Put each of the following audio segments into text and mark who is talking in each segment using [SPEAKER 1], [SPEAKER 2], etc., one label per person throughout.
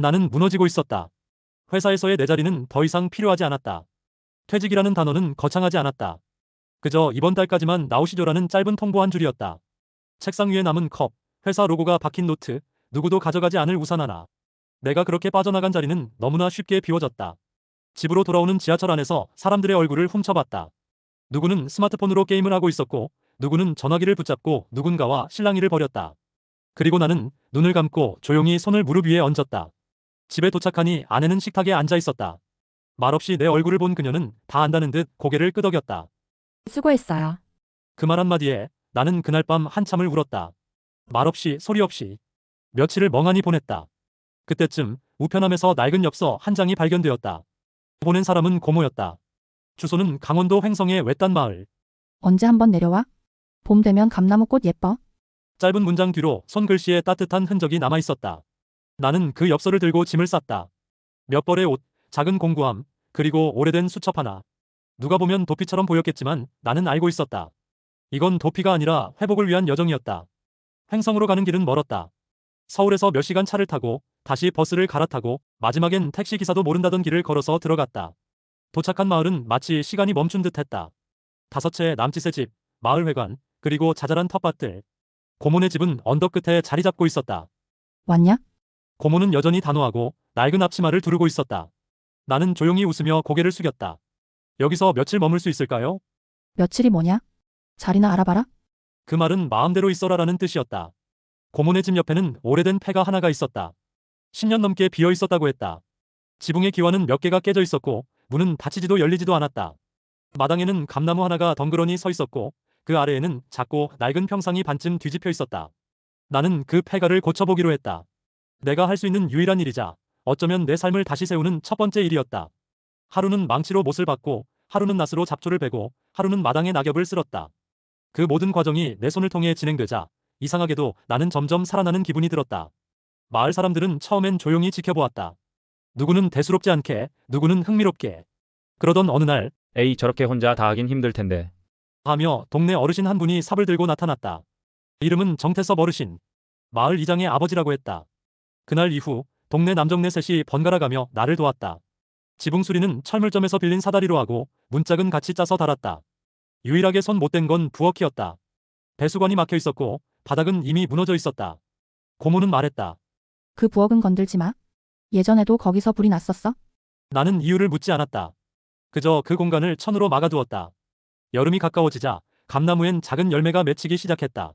[SPEAKER 1] 나는 무너지고 있었다. 회사에서의 내 자리는 더 이상 필요하지 않았다. 퇴직이라는 단어는 거창하지 않았다. 그저 이번 달까지만 나오시죠라는 짧은 통보 한 줄이었다. 책상 위에 남은 컵, 회사 로고가 박힌 노트, 누구도 가져가지 않을 우산 하나. 내가 그렇게 빠져나간 자리는 너무나 쉽게 비워졌다. 집으로 돌아오는 지하철 안에서 사람들의 얼굴을 훔쳐봤다. 누구는 스마트폰으로 게임을 하고 있었고, 누구는 전화기를 붙잡고 누군가와 실랑이를 벌였다. 그리고 나는 눈을 감고 조용히 손을 무릎 위에 얹었다. 집에 도착하니 아내는 식탁에 앉아 있었다. 말없이 내 얼굴을 본 그녀는 다 안다는 듯 고개를 끄덕였다.
[SPEAKER 2] 수고했어요.
[SPEAKER 1] 그 말 한마디에 나는 그날 밤 한참을 울었다. 말없이 소리 없이 며칠을 멍하니 보냈다. 그때쯤 우편함에서 낡은 엽서 한 장이 발견되었다. 보낸 사람은 고모였다. 주소는 강원도 횡성의 외딴 마을.
[SPEAKER 2] 언제 한번 내려와? 봄 되면 감나무 꽃 예뻐.
[SPEAKER 1] 짧은 문장 뒤로 손글씨에 따뜻한 흔적이 남아 있었다. 나는 그 엽서를 들고 짐을 쌌다. 몇 벌의 옷, 작은 공구함, 그리고 오래된 수첩 하나. 누가 보면 도피처럼 보였겠지만 나는 알고 있었다. 이건 도피가 아니라 회복을 위한 여정이었다. 횡성으로 가는 길은 멀었다. 서울에서 몇 시간 차를 타고 다시 버스를 갈아타고 마지막엔 택시 기사도 모른다던 길을 걸어서 들어갔다. 도착한 마을은 마치 시간이 멈춘 듯했다. 5채의 남짓의 집, 마을 회관, 그리고 자잘한 텃밭들. 고모네 집은 언덕 끝에 자리 잡고 있었다.
[SPEAKER 2] 왔냐?
[SPEAKER 1] 고모는 여전히 단호하고 낡은 앞치마를 두르고 있었다. 나는 조용히 웃으며 고개를 숙였다. 여기서 며칠 머물 수 있을까요?
[SPEAKER 2] 며칠이 뭐냐? 자리나 알아봐라.
[SPEAKER 1] 그 말은 마음대로 있어라라는 뜻이었다. 고모네 집 옆에는 오래된 폐가 하나가 있었다. 10년 넘게 비어 있었다고 했다. 지붕의 기와는 몇 개가 깨져 있었고 문은 닫히지도 열리지도 않았다. 마당에는 감나무 하나가 덩그러니 서 있었고 그 아래에는 작고 낡은 평상이 반쯤 뒤집혀 있었다. 나는 그 폐가를 고쳐보기로 했다. 내가 할 수 있는 유일한 일이자 어쩌면 내 삶을 다시 세우는 첫 번째 일이었다. 하루는 망치로 못을 박고 하루는 낫으로 잡초를 베고 하루는 마당에 낙엽을 쓸었다. 그 모든 과정이 내 손을 통해 진행되자 이상하게도 나는 점점 살아나는 기분이 들었다. 마을 사람들은 처음엔 조용히 지켜보았다. 누구는 대수롭지 않게, 누구는 흥미롭게. 그러던 어느 날
[SPEAKER 3] 에이, 저렇게 혼자 다 하긴 힘들 텐데.
[SPEAKER 1] 하며 동네 어르신 한 분이 삽을 들고 나타났다. 이름은 정태섭 어르신. 마을 이장의 아버지라고 했다. 그날 이후 동네 남정네 셋이 번갈아가며 나를 도왔다. 지붕 수리는 철물점에서 빌린 사다리로 하고 문짝은 같이 짜서 달았다. 유일하게 손 못 댄 건 부엌이었다. 배수관이 막혀 있었고 바닥은 이미 무너져 있었다. 고모는 말했다.
[SPEAKER 2] 그 부엌은 건들지 마. 예전에도 거기서 불이 났었어?
[SPEAKER 1] 나는 이유를 묻지 않았다. 그저 그 공간을 천으로 막아두었다. 여름이 가까워지자 감나무엔 작은 열매가 맺히기 시작했다.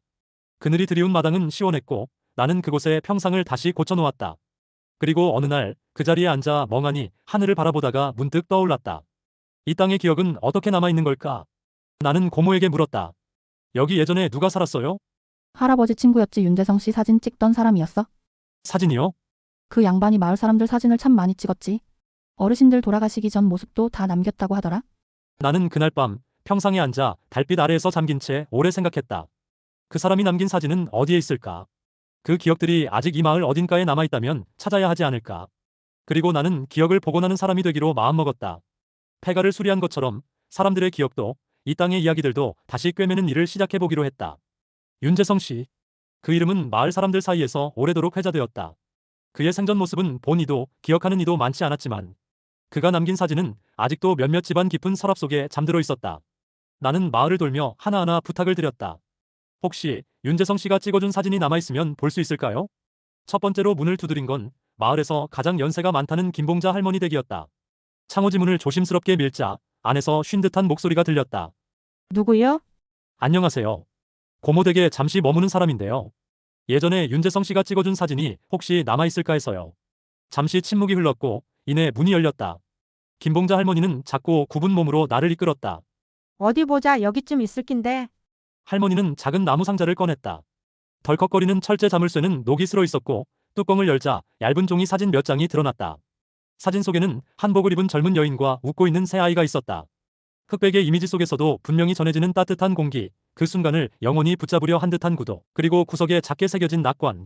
[SPEAKER 1] 그늘이 드리운 마당은 시원했고 나는 그곳에 평상을 다시 고쳐놓았다. 그리고 어느 날 그 자리에 앉아 멍하니 하늘을 바라보다가 문득 떠올랐다. 이 땅의 기억은 어떻게 남아있는 걸까? 나는 고모에게 물었다. 여기 예전에 누가 살았어요?
[SPEAKER 2] 할아버지 친구였지. 윤대성 씨 사진 찍던 사람이었어.
[SPEAKER 1] 사진이요?
[SPEAKER 2] 그 양반이 마을 사람들 사진을 참 많이 찍었지. 어르신들 돌아가시기 전 모습도 다 남겼다고 하더라.
[SPEAKER 1] 나는 그날 밤 평상에 앉아 달빛 아래에서 잠긴 채 오래 생각했다. 그 사람이 남긴 사진은 어디에 있을까? 그 기억들이 아직 이 마을 어딘가에 남아있다면 찾아야 하지 않을까? 그리고 나는 기억을 복원하는 사람이 되기로 마음먹었다. 폐가를 수리한 것처럼 사람들의 기억도 이 땅의 이야기들도 다시 꿰매는 일을 시작해보기로 했다. 윤재성 씨. 그 이름은 마을 사람들 사이에서 오래도록 회자되었다. 그의 생전 모습은 본 이도 기억하는 이도 많지 않았지만 그가 남긴 사진은 아직도 몇몇 집안 깊은 서랍 속에 잠들어 있었다. 나는 마을을 돌며 하나하나 부탁을 드렸다. 혹시 윤재성 씨가 찍어준 사진이 남아있으면 볼 수 있을까요? 첫 번째로 문을 두드린 건 마을에서 가장 연세가 많다는 김봉자 할머니 댁이었다. 창호지 문을 조심스럽게 밀자 안에서 쉰 듯한 목소리가 들렸다.
[SPEAKER 4] 누구요?
[SPEAKER 1] 안녕하세요. 고모 댁에 잠시 머무는 사람인데요. 예전에 윤재성 씨가 찍어준 사진이 혹시 남아있을까 해서요. 잠시 침묵이 흘렀고 이내 문이 열렸다. 김봉자 할머니는 작고 굽은 몸으로 나를 이끌었다.
[SPEAKER 4] 어디 보자. 여기쯤 있을 낀데.
[SPEAKER 1] 할머니는 작은 나무 상자를 꺼냈다. 덜컥거리는 철제 자물쇠는 녹이 슬어 있었고 뚜껑을 열자 얇은 종이 사진 몇 장이 드러났다. 사진 속에는 한복을 입은 젊은 여인과 웃고 있는 새 아이가 있었다. 흑백의 이미지 속에서도 분명히 전해지는 따뜻한 공기, 그 순간을 영원히 붙잡으려 한 듯한 구도, 그리고 구석에 작게 새겨진 낙관.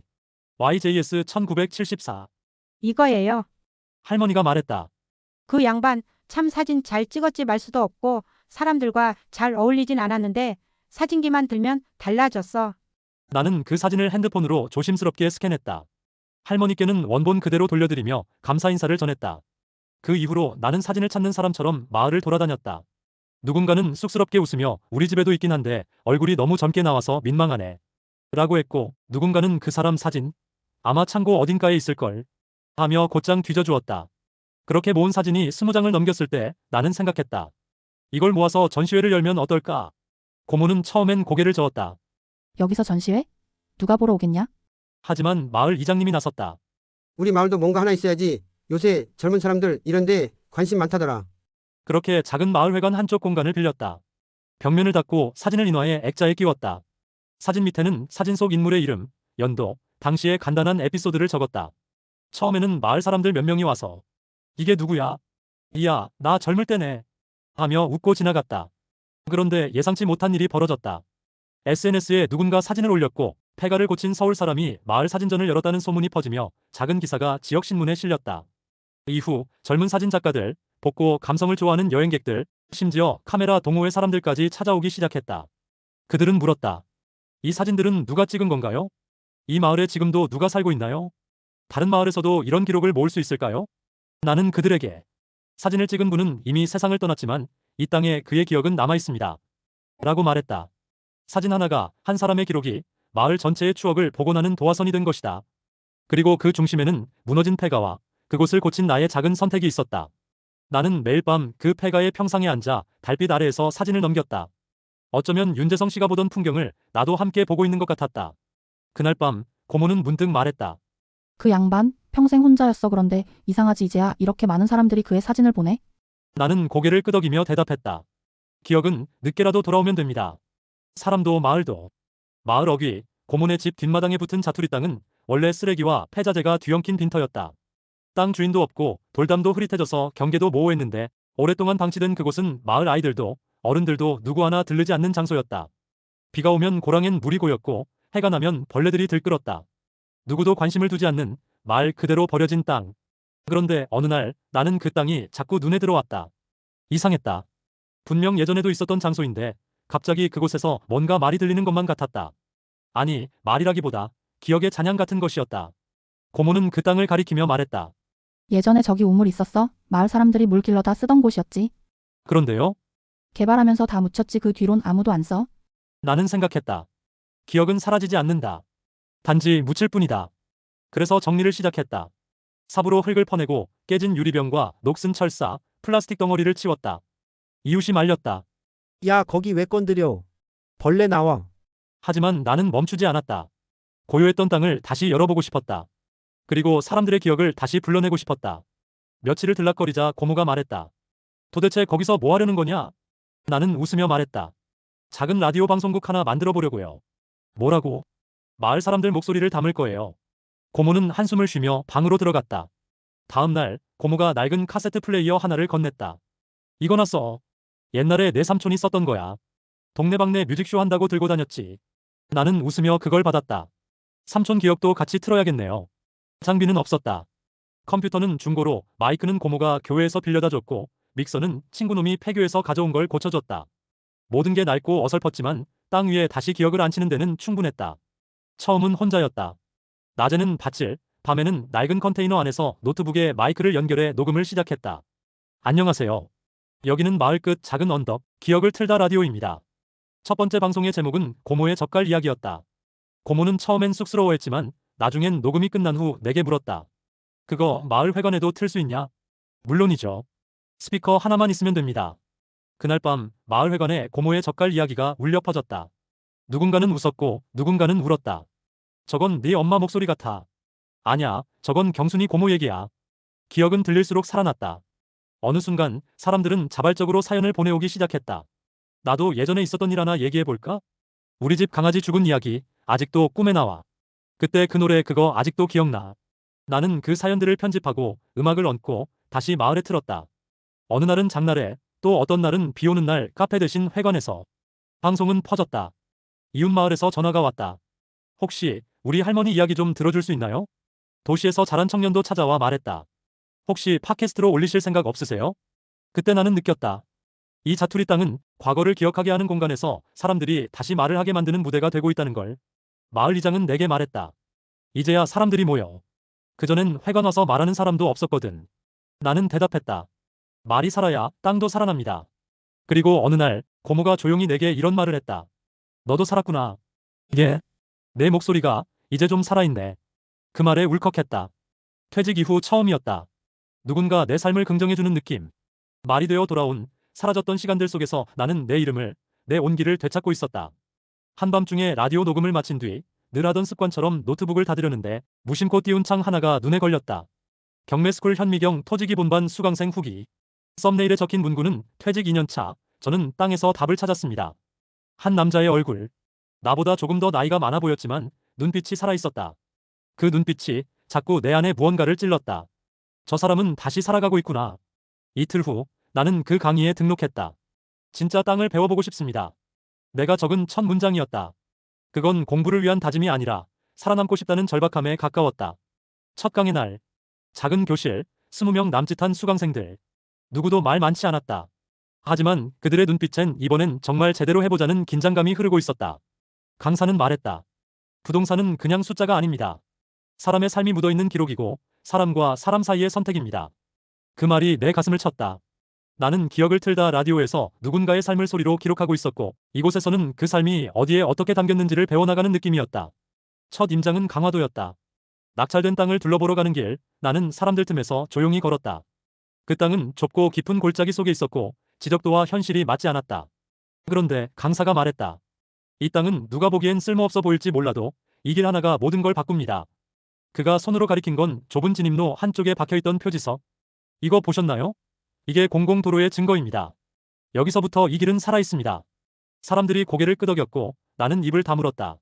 [SPEAKER 1] YJS 1974.
[SPEAKER 4] 이거예요.
[SPEAKER 1] 할머니가 말했다.
[SPEAKER 4] 그 양반 참 사진 잘 찍었지 말 수도 없고 사람들과 잘 어울리진 않았는데 사진기만 들면 달라졌어.
[SPEAKER 1] 나는 그 사진을 핸드폰으로 조심스럽게 스캔했다. 할머니께는 원본 그대로 돌려드리며 감사 인사를 전했다. 그 이후로 나는 사진을 찾는 사람처럼 마을을 돌아다녔다. 누군가는 쑥스럽게 웃으며 우리 집에도 있긴 한데 얼굴이 너무 젊게 나와서 민망하네. 라고 했고, 누군가는 그 사람 사진 아마 창고 어딘가에 있을걸 하며 곧장 뒤져주었다. 그렇게 모은 사진이 20장을 넘겼을 때 나는 생각했다. 이걸 모아서 전시회를 열면 어떨까? 고모는 처음엔 고개를 저었다.
[SPEAKER 2] 여기서 전시회? 누가 보러 오겠냐?
[SPEAKER 1] 하지만 마을 이장님이 나섰다.
[SPEAKER 5] 우리 마을도 뭔가 하나 있어야지. 요새 젊은 사람들 이런데 관심 많다더라.
[SPEAKER 1] 그렇게 작은 마을회관 한쪽 공간을 빌렸다. 벽면을 닫고 사진을 인화해 액자에 끼웠다. 사진 밑에는 사진 속 인물의 이름, 연도, 당시의 간단한 에피소드를 적었다. 처음에는 마을 사람들 몇 명이 와서 이게 누구야? 이야, 나 젊을 때네. 하며 웃고 지나갔다. 그런데 예상치 못한 일이 벌어졌다. SNS에 누군가 사진을 올렸고 폐가를 고친 서울 사람이 마을 사진전을 열었다는 소문이 퍼지며 작은 기사가 지역 신문에 실렸다. 이후 젊은 사진 작가들, 복고 감성을 좋아하는 여행객들, 심지어 카메라 동호회 사람들까지 찾아오기 시작했다. 그들은 물었다. 이 사진들은 누가 찍은 건가요? 이 마을에 지금도 누가 살고 있나요? 다른 마을에서도 이런 기록을 모을 수 있을까요? 나는 그들에게 사진을 찍은 분은 이미 세상을 떠났지만 이 땅에 그의 기억은 남아 있습니다. 라고 말했다. 사진 하나가 한 사람의 기록이 마을 전체의 추억을 복원하는 도화선이 된 것이다. 그리고 그 중심에는 무너진 폐가와 그곳을 고친 나의 작은 선택이 있었다. 나는 매일 밤 그 폐가의 평상에 앉아 달빛 아래에서 사진을 넘겼다. 어쩌면 윤재성 씨가 보던 풍경을 나도 함께 보고 있는 것 같았다. 그날 밤 고모는 문득 말했다.
[SPEAKER 2] 그 양반 평생 혼자였어. 그런데 이상하지, 이제야 이렇게 많은 사람들이 그의 사진을 보네.
[SPEAKER 1] 나는 고개를 끄덕이며 대답했다. 기억은 늦게라도 돌아오면 됩니다. 사람도 마을도. 마을 어귀, 고모네 집 뒷마당에 붙은 자투리 땅은 원래 쓰레기와 폐자재가 뒤엉킨 빈터였다. 땅 주인도 없고 돌담도 흐릿해져서 경계도 모호했는데 오랫동안 방치된 그곳은 마을 아이들도 어른들도 누구 하나 들르지 않는 장소였다. 비가 오면 고랑엔 물이 고였고 해가 나면 벌레들이 들끓었다. 누구도 관심을 두지 않는 말 그대로 버려진 땅. 그런데 어느 날 나는 그 땅이 자꾸 눈에 들어왔다. 이상했다. 분명 예전에도 있었던 장소인데 갑자기 그곳에서 뭔가 말이 들리는 것만 같았다. 아니, 말이라기보다 기억의 잔향 같은 것이었다. 고모는 그 땅을 가리키며 말했다.
[SPEAKER 2] 예전에 저기 우물 있었어. 마을 사람들이 물 길러다 쓰던 곳이었지.
[SPEAKER 1] 그런데요?
[SPEAKER 2] 개발하면서 다 묻혔지. 그 뒤론 아무도 안 써.
[SPEAKER 1] 나는 생각했다. 기억은 사라지지 않는다. 단지 묻힐 뿐이다. 그래서 정리를 시작했다. 삽으로 흙을 퍼내고 깨진 유리병과 녹슨 철사, 플라스틱 덩어리를 치웠다. 이웃이 말렸다.
[SPEAKER 6] 야, 거기 왜 건드려? 벌레 나와.
[SPEAKER 1] 하지만 나는 멈추지 않았다. 고요했던 땅을 다시 열어보고 싶었다. 그리고 사람들의 기억을 다시 불러내고 싶었다. 며칠을 들락거리자 고모가 말했다. 도대체 거기서 뭐 하려는 거냐? 나는 웃으며 말했다. 작은 라디오 방송국 하나 만들어 보려고요. 뭐라고? 마을 사람들 목소리를 담을 거예요. 고모는 한숨을 쉬며 방으로 들어갔다. 다음 날 고모가 낡은 카세트 플레이어 하나를 건넸다. 이거나 써. 옛날에 내 삼촌이 썼던 거야. 동네방네 뮤직쇼 한다고 들고 다녔지. 나는 웃으며 그걸 받았다. 삼촌 기억도 같이 틀어야겠네요. 장비는 없었다. 컴퓨터는 중고로, 마이크는 고모가 교회에서 빌려다 줬고 믹서는 친구놈이 폐교에서 가져온 걸 고쳐줬다. 모든 게 낡고 어설펐지만 땅 위에 다시 기억을 앉히는 데는 충분했다. 처음은 혼자였다. 낮에는 밭일, 밤에는 낡은 컨테이너 안에서 노트북에 마이크를 연결해 녹음을 시작했다. 안녕하세요. 여기는 마을 끝 작은 언덕, 기억을 틀다 라디오입니다. 첫 번째 방송의 제목은 고모의 젓갈 이야기였다. 고모는 처음엔 쑥스러워했지만 나중엔 녹음이 끝난 후 내게 물었다. 그거 마을 회관에도 틀 수 있냐? 물론이죠. 스피커 하나만 있으면 됩니다. 그날 밤 마을 회관에 고모의 젓갈 이야기가 울려 퍼졌다. 누군가는 웃었고 누군가는 울었다. 저건 네 엄마 목소리 같아. 아냐, 저건 경순이 고모 얘기야. 기억은 들릴수록 살아났다. 어느 순간 사람들은 자발적으로 사연을 보내오기 시작했다. 나도 예전에 있었던 일 하나 얘기해볼까? 우리 집 강아지 죽은 이야기, 아직도 꿈에 나와. 그때 그 노래 그거 아직도 기억나. 나는 그 사연들을 편집하고 음악을 얹고 다시 마을에 틀었다. 어느 날은 장날에, 또 어떤 날은 비 오는 날 카페 대신 회관에서. 방송은 퍼졌다. 이웃 마을에서 전화가 왔다. 혹시 우리 할머니 이야기 좀 들어줄 수 있나요? 도시에서 자란 청년도 찾아와 말했다. 혹시 팟캐스트로 올리실 생각 없으세요? 그때 나는 느꼈다. 이 자투리 땅은 과거를 기억하게 하는 공간에서 사람들이 다시 말을 하게 만드는 무대가 되고 있다는 걸. 마을 이장은 내게 말했다. 이제야 사람들이 모여 그전엔 회관 와서 말하는 사람도 없었거든. 나는 대답했다. 말이 살아야 땅도 살아납니다. 그리고 어느 날 고모가 조용히 내게 이런 말을 했다. 너도 살았구나. 예. 내 목소리가 이제 좀 살아있네. 그 말에 울컥했다. 퇴직 이후 처음이었다. 누군가 내 삶을 긍정해주는 느낌. 말이 되어 돌아온 사라졌던 시간들 속에서 나는 내 이름을, 내 온기를 되찾고 있었다. 한밤중에 라디오 녹음을 마친 뒤 늘 하던 습관처럼 노트북을 닫으려는데 무심코 띄운 창 하나가 눈에 걸렸다. 경매스쿨 현미경 토지기 본반 수강생 후기. 썸네일에 적힌 문구는 퇴직 2년차, 저는 땅에서 답을 찾았습니다. 한 남자의 얼굴. 나보다 조금 더 나이가 많아 보였지만 눈빛이 살아있었다. 그 눈빛이 자꾸 내 안에 무언가를 찔렀다. 저 사람은 다시 살아가고 있구나. 이틀 후 나는 그 강의에 등록했다. 진짜 땅을 배워보고 싶습니다. 내가 적은 첫 문장이었다. 그건 공부를 위한 다짐이 아니라 살아남고 싶다는 절박함에 가까웠다. 첫 강의 날. 작은 교실, 20명 남짓한 수강생들. 누구도 말 많지 않았다. 하지만 그들의 눈빛엔 이번엔 정말 제대로 해보자는 긴장감이 흐르고 있었다. 강사는 말했다. 부동산은 그냥 숫자가 아닙니다. 사람의 삶이 묻어있는 기록이고 사람과 사람 사이의 선택입니다. 그 말이 내 가슴을 쳤다. 나는 기억을 틀다 라디오에서 누군가의 삶을 소리로 기록하고 있었고 이곳에서는 그 삶이 어디에 어떻게 담겼는지를 배워나가는 느낌이었다. 첫 임장은 강화도였다. 낙찰된 땅을 둘러보러 가는 길, 나는 사람들 틈에서 조용히 걸었다. 그 땅은 좁고 깊은 골짜기 속에 있었고 지적도와 현실이 맞지 않았다. 그런데 강사가 말했다. 이 땅은 누가 보기엔 쓸모없어 보일지 몰라도 이 길 하나가 모든 걸 바꿉니다. 그가 손으로 가리킨 건 좁은 진입로 한쪽에 박혀있던 표지석. 이거 보셨나요? 이게 공공도로의 증거입니다. 여기서부터 이 길은 살아있습니다. 사람들이 고개를 끄덕였고 나는 입을 다물었다.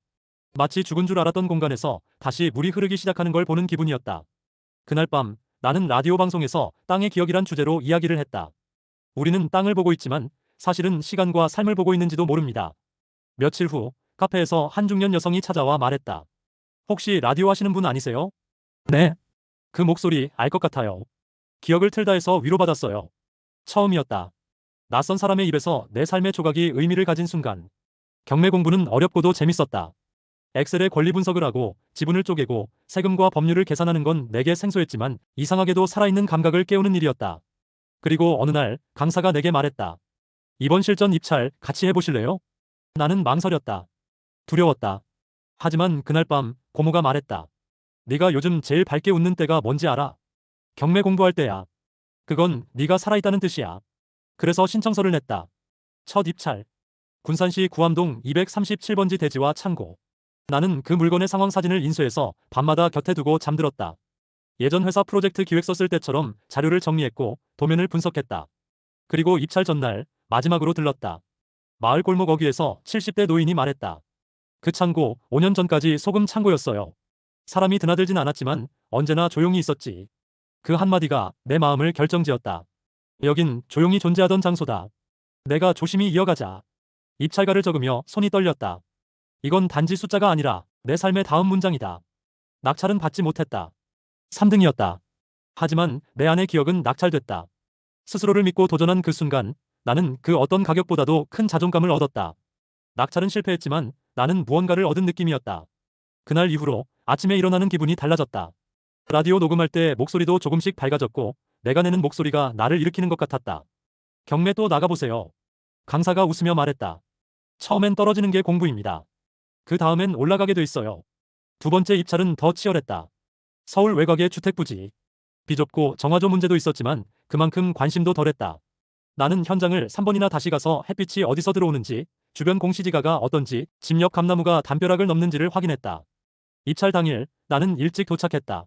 [SPEAKER 1] 마치 죽은 줄 알았던 공간에서 다시 물이 흐르기 시작하는 걸 보는 기분이었다. 그날 밤 나는 라디오 방송에서 땅의 기억이란 주제로 이야기를 했다. 우리는 땅을 보고 있지만 사실은 시간과 삶을 보고 있는지도 모릅니다. 며칠 후 카페에서 한 중년 여성이 찾아와 말했다. 혹시 라디오 하시는 분 아니세요? 네. 그 목소리 알 것 같아요. 기억을 틀다 해서 위로받았어요. 처음이었다. 낯선 사람의 입에서 내 삶의 조각이 의미를 가진 순간. 경매 공부는 어렵고도 재밌었다. 엑셀에 권리 분석을 하고 지분을 쪼개고 세금과 법률을 계산하는 건 내게 생소했지만 이상하게도 살아있는 감각을 깨우는 일이었다. 그리고 어느 날 강사가 내게 말했다. 이번 실전 입찰 같이 해보실래요? 나는 망설였다. 두려웠다. 하지만 그날 밤 고모가 말했다. 네가 요즘 제일 밝게 웃는 때가 뭔지 알아? 경매 공부할 때야. 그건 네가 살아있다는 뜻이야. 그래서 신청서를 냈다. 첫 입찰. 군산시 구암동 237번지 대지와 창고. 나는 그 물건의 상황 사진을 인쇄해서 밤마다 곁에 두고 잠들었다. 예전 회사 프로젝트 기획서 쓸 때처럼 자료를 정리했고 도면을 분석했다. 그리고 입찰 전날 마지막으로 들렀다. 마을 골목 어귀에서 70대 노인이 말했다. 그 창고 5년 전까지 소금 창고였어요. 사람이 드나들진 않았지만 언제나 조용히 있었지. 그 한마디가 내 마음을 결정지었다. 여긴 조용히 존재하던 장소다. 내가 조심히 이어가자. 입찰가를 적으며 손이 떨렸다. 이건 단지 숫자가 아니라 내 삶의 다음 문장이다. 낙찰은 받지 못했다. 3등이었다. 하지만 내 안의 기억은 낙찰됐다. 스스로를 믿고 도전한 그 순간 나는 그 어떤 가격보다도 큰 자존감을 얻었다. 낙찰은 실패했지만 나는 무언가를 얻은 느낌이었다. 그날 이후로 아침에 일어나는 기분이 달라졌다. 라디오 녹음할 때 목소리도 조금씩 밝아졌고 내가 내는 목소리가 나를 일으키는 것 같았다. 경매 또 나가보세요. 강사가 웃으며 말했다. 처음엔 떨어지는 게 공부입니다. 그 다음엔 올라가게 돼 있어요. 두 번째 입찰은 더 치열했다. 서울 외곽의 주택 부지. 비좁고 정화조 문제도 있었지만 그만큼 관심도 덜했다. 나는 현장을 3번이나 다시 가서 햇빛이 어디서 들어오는지, 주변 공시지가가 어떤지, 집 옆 감나무가 담벼락을 넘는지를 확인했다. 입찰 당일 나는 일찍 도착했다.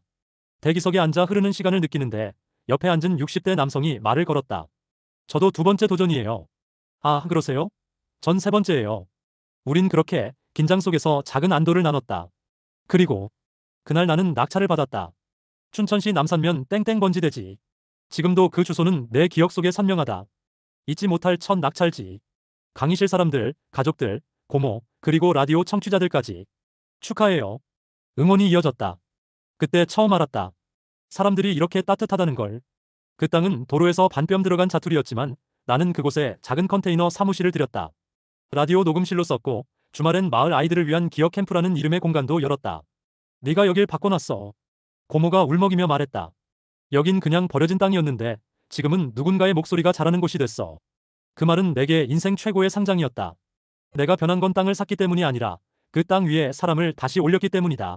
[SPEAKER 1] 대기석에 앉아 흐르는 시간을 느끼는데 옆에 앉은 60대 남성이 말을 걸었다. 저도 두 번째 도전이에요. 아, 그러세요? 전 세 번째예요. 우린 그렇게 긴장 속에서 작은 안도를 나눴다. 그리고 그날 나는 낙찰을 받았다. 춘천시 남산면 땡땡번지 대지. 지금도 그 주소는 내 기억 속에 선명하다. 잊지 못할 첫 낙찰지. 강의실 사람들, 가족들, 고모, 그리고 라디오 청취자들까지. 축하해요. 응원이 이어졌다. 그때 처음 알았다. 사람들이 이렇게 따뜻하다는 걸. 그 땅은 도로에서 반뼘 들어간 자투리였지만 나는 그곳에 작은 컨테이너 사무실을 들였다. 라디오 녹음실로 썼고 주말엔 마을 아이들을 위한 기억 캠프라는 이름의 공간도 열었다. 네가 여길 바꿔놨어. 고모가 울먹이며 말했다. 여긴 그냥 버려진 땅이었는데 지금은 누군가의 목소리가 자라는 곳이 됐어. 그 말은 내게 인생 최고의 상장이었다. 내가 변한 건 땅을 샀기 때문이 아니라 그 땅 위에 사람을 다시 올렸기 때문이다.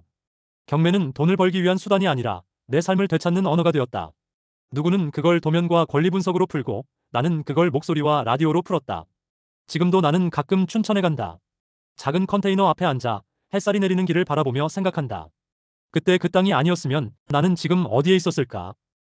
[SPEAKER 1] 경매는 돈을 벌기 위한 수단이 아니라 내 삶을 되찾는 언어가 되었다. 누구는 그걸 도면과 권리 분석으로 풀고 나는 그걸 목소리와 라디오로 풀었다. 지금도 나는 가끔 춘천에 간다. 작은 컨테이너 앞에 앉아 햇살이 내리는 길을 바라보며 생각한다. 그때 그 땅이 아니었으면 나는 지금 어디에 있었을까?